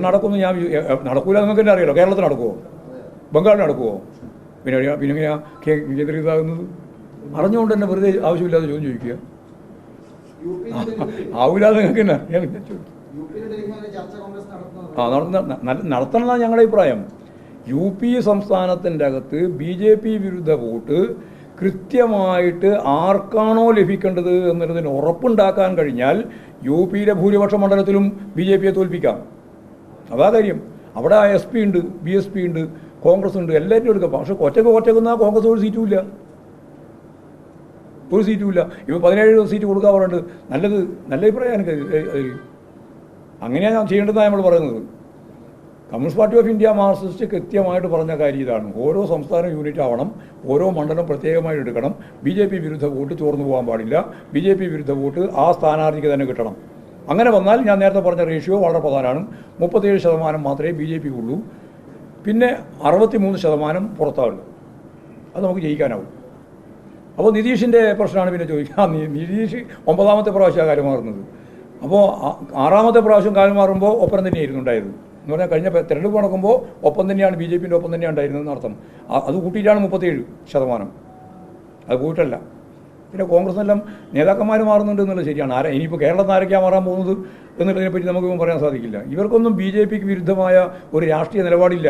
നടക്കുമെന്ന് ഞാൻ നടക്കൂല. നിങ്ങൾക്ക് തന്നെ അറിയാലോ, കേരളത്തിൽ നടക്കുമോ, ബംഗാളിൽ നടക്കുമോ, പിന്നെ എങ്ങനെയാ കേന്ദ്രീകൃതമാകുന്നത്? അറിഞ്ഞുകൊണ്ട് തന്നെ വെറുതെ ആവശ്യമില്ലാതെ ചോദ്യം ചോദിക്കുക. ആവില്ലാതെ നിങ്ങൾക്ക് തന്നെ നടത്തണം എന്നാണ് ഞങ്ങളുടെ അഭിപ്രായം. UP സംസ്ഥാനത്തിൻ്റെ അകത്ത് BJP വിരുദ്ധ വോട്ട് കൃത്യമായിട്ട് ആർക്കാണോ ലഭിക്കേണ്ടത് എന്നതിന് ഉറപ്പുണ്ടാക്കാൻ കഴിഞ്ഞാൽ UPയിലെ ഭൂരിപക്ഷ മണ്ഡലത്തിലും BJPയെ തോൽപ്പിക്കാം. അതാ കാര്യം. അവിടെ SP ഉണ്ട്, BSP ഉണ്ട്, കോൺഗ്രസ് ഉണ്ട്, എല്ലാവരും എടുക്കാം. പക്ഷെ ഒറ്റക്കുന്ന കോൺഗ്രസ് ഒരു സീറ്റും ഇല്ല. ഇപ്പോൾ 17 സീറ്റ് കൊടുക്കാൻ പറഞ്ഞിട്ട് നല്ല അഭിപ്രായം എനിക്ക് അതിൽ. അങ്ങനെയാണ് ഞാൻ ചെയ്യേണ്ടതാണ് നമ്മൾ പറയുന്നത്. Communist party of India Marxist കൃത്യമായിട്ട് പറഞ്ഞ കാര്യം ഇതാണ്. ഓരോ സംസ്ഥാനം യൂണിറ്റ് ആവണം, ഓരോ മണ്ഡലം പ്രത്യേകമായിട്ട് എടുക്കണം. BJP വിരുദ്ധ വോട്ട് ചോർന്നു പോകാൻ പാടില്ല. BJP വിരുദ്ധ വോട്ട് ആ സ്ഥാനാർത്ഥിക്ക് തന്നെ കിട്ടണം. അങ്ങനെ വന്നാൽ ഞാൻ നേരത്തെ പറഞ്ഞ റേഷ്യോ വളരെ പ്രധാനമാണ്. 37% മാത്രമേ BJP ഉള്ളൂ. പിന്നെ 63% പുറത്താവുള്ളൂ. അത് നമുക്ക് ജയിക്കാനാവും. അപ്പോൾ നിതീഷിൻ്റെ പ്രശ്നമാണ് പിന്നെ ചോദിക്കുക. നിതീഷ് 9ാമത്തെ പ്രാവശ്യം കാര്യം മാറുന്നത്. അപ്പോൾ 6ാമത്തെ പ്രാവശ്യം കാര്യം മാറുമ്പോൾ ഒപ്പം തന്നെയായിരുന്നു ഉണ്ടായത് എന്ന് പറഞ്ഞാൽ കഴിഞ്ഞ തെരഞ്ഞെടുപ്പ് നടക്കുമ്പോൾ ഒപ്പം തന്നെയാണ് BJPൻ്റെ ഒപ്പം തന്നെയാണ് ഉണ്ടായിരുന്നതെന്ന് അർത്ഥം. അത് കൂട്ടിയിട്ടാണ് 37%. അത് പോയിട്ടല്ല. പിന്നെ കോൺഗ്രസിനെല്ലാം നേതാക്കന്മാർ മാറുന്നുണ്ട് എന്നുള്ളത് ശരിയാണ്. ഇനിയിപ്പോൾ കേരളത്തിൽ ആരൊക്കെയാണ് മാറാൻ പോകുന്നത് എന്നുള്ളതിനെപ്പറ്റി നമുക്കിപ്പോൾ പറയാൻ സാധിക്കില്ല. ഇവർക്കൊന്നും BJPക്ക് വിരുദ്ധമായ ഒരു രാഷ്ട്രീയ നിലപാടില്ല.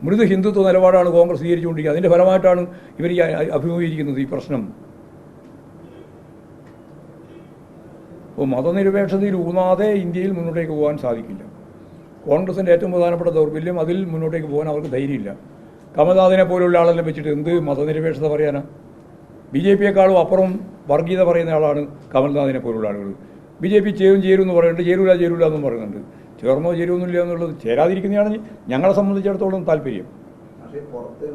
മൃദു ഹിന്ദുത്വ നിലപാടാണ് കോൺഗ്രസ് സ്വീകരിച്ചുകൊണ്ടിരിക്കുന്നത്. അതിൻ്റെ ഫലമായിട്ടാണ് ഇവർ അഭിമുഖീകരിക്കുന്നത് ഈ പ്രശ്നം. അപ്പോൾ മതനിരപേക്ഷതയിൽ ഊന്നാതെ ഇന്ത്യയിൽ മുന്നോട്ടേക്ക് പോകാൻ സാധിക്കില്ല. കോൺഗ്രസിൻ്റെ ഏറ്റവും പ്രധാനപ്പെട്ട ദൗർബല്യം അതിൽ മുന്നോട്ടേക്ക് പോകാൻ അവർക്ക് ധൈര്യമില്ല. കമൽനാഥിനെ പോലുള്ള ആളെല്ലാം വെച്ചിട്ട് എന്ത് മതനിരപേക്ഷത പറയാനാ? BJPയെക്കാളും അപ്പുറം വർഗീയത പറയുന്ന ആളാണ് കമൽനാഥിനെ പോലുള്ള ആളുകൾ. BJP ചേരും എന്ന് പറയുന്നുണ്ട്, ചേരൂല എന്നും പറയുന്നുണ്ട്. ചേർന്നോ ചേരുമൊന്നുമില്ല എന്നുള്ളത് ചേരാതിരിക്കുന്നതാണ് ഞങ്ങളെ സംബന്ധിച്ചിടത്തോളം താല്പര്യം.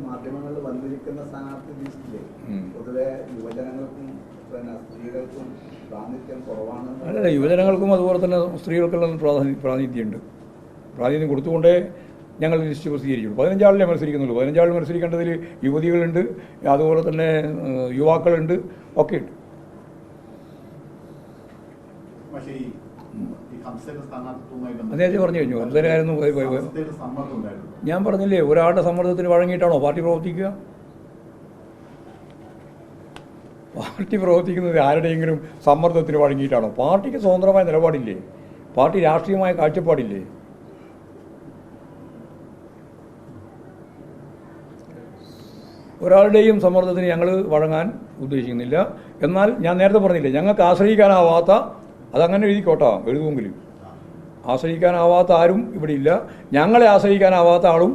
മാധ്യമങ്ങളിൽ വന്നിരിക്കുന്ന സ്ഥാനാർത്ഥി ലിസ്റ്റിലെ പൊതുവെ യുവജനങ്ങൾക്കും സ്ത്രീകൾക്കും പ്രാതിനിധ്യം കുറവാണ്. അല്ല, യുവജനങ്ങൾക്കും അതുപോലെ തന്നെ സ്ത്രീകൾക്കുള്ള പ്രാതിനിധ്യമുണ്ട്. പ്രാതിനിധ്യം കൊടുത്തുകൊണ്ടേ ഞങ്ങൾ ലിസ്റ്റ് പ്രസിദ്ധീകരിച്ചുള്ളൂ. 15 ആളിലെ മത്സരിക്കുന്നുള്ളൂ. 15 ആൾ മത്സരിക്കേണ്ടതിൽ യുവതികളുണ്ട്, അതുപോലെ തന്നെ യുവാക്കളുണ്ട്, ഒക്കെ ഉണ്ട്. നേരത്തെ പറഞ്ഞു കഴിഞ്ഞു. ഹംസനായിരുന്നു. ഞാൻ പറഞ്ഞില്ലേ, ഒരാളുടെ സമ്മർദ്ദത്തിന് വഴങ്ങിയിട്ടാണോ പാർട്ടി പ്രവർത്തിക്കുക? പാർട്ടി പ്രവർത്തിക്കുന്നത് ആരുടെയെങ്കിലും സമ്മർദ്ദത്തിന് വഴങ്ങിയിട്ടാണോ? പാർട്ടിക്ക് സ്വതന്ത്രമായ നിലപാടില്ലേ? പാർട്ടി രാഷ്ട്രീയമായ കാഴ്ചപ്പാടില്ലേ? ഒരാളുടെയും സമ്മർദ്ദത്തിന് ഞങ്ങൾ വഴങ്ങാൻ ഉദ്ദേശിക്കുന്നില്ല. എന്നാൽ ഞാൻ നേരത്തെ പറഞ്ഞില്ലേ, ഞങ്ങൾക്ക് ആശ്രയിക്കാനാവാത്ത, അതങ്ങനെ എഴുതിക്കോട്ടാ, എഴുതുമെങ്കിലും ആശ്രയിക്കാനാവാത്ത ആരും ഇവിടെ ഇല്ല, ഞങ്ങളെ ആശ്രയിക്കാനാവാത്ത ആളും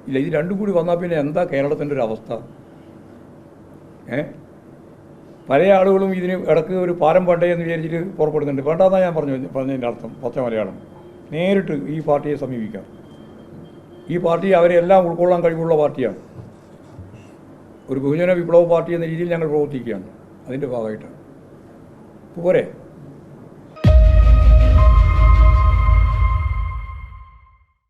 ഇല്ല. ഇത് രണ്ടും കൂടി വന്നാൽ പിന്നെ എന്താ കേരളത്തിൻ്റെ ഒരു അവസ്ഥ? പല ആളുകളും ഇതിന് ഇടയ്ക്ക് ഒരു പാരം വേണ്ടേ എന്ന് വിചാരിച്ചിട്ട് പുറപ്പെടുന്നുണ്ട്. വേണ്ടെന്നാണ് ഞാൻ പറഞ്ഞതിൻ്റെ അർത്ഥം. പച്ച മലയാളം. നേരിട്ട് ഈ പാർട്ടിയെ സമീപിക്കാം. ഈ പാർട്ടി അവരെ എല്ലാം ഉൾക്കൊള്ളാൻ കഴിവുള്ള പാർട്ടിയാണ്. ഒരു ബഹുജന വിപ്ലവ പാർട്ടി എന്ന രീതിയിൽ ഞങ്ങൾ പ്രവർത്തിക്കുകയാണ്. അതിൻ്റെ ഭാഗമായിട്ടാണ്. പോരെ.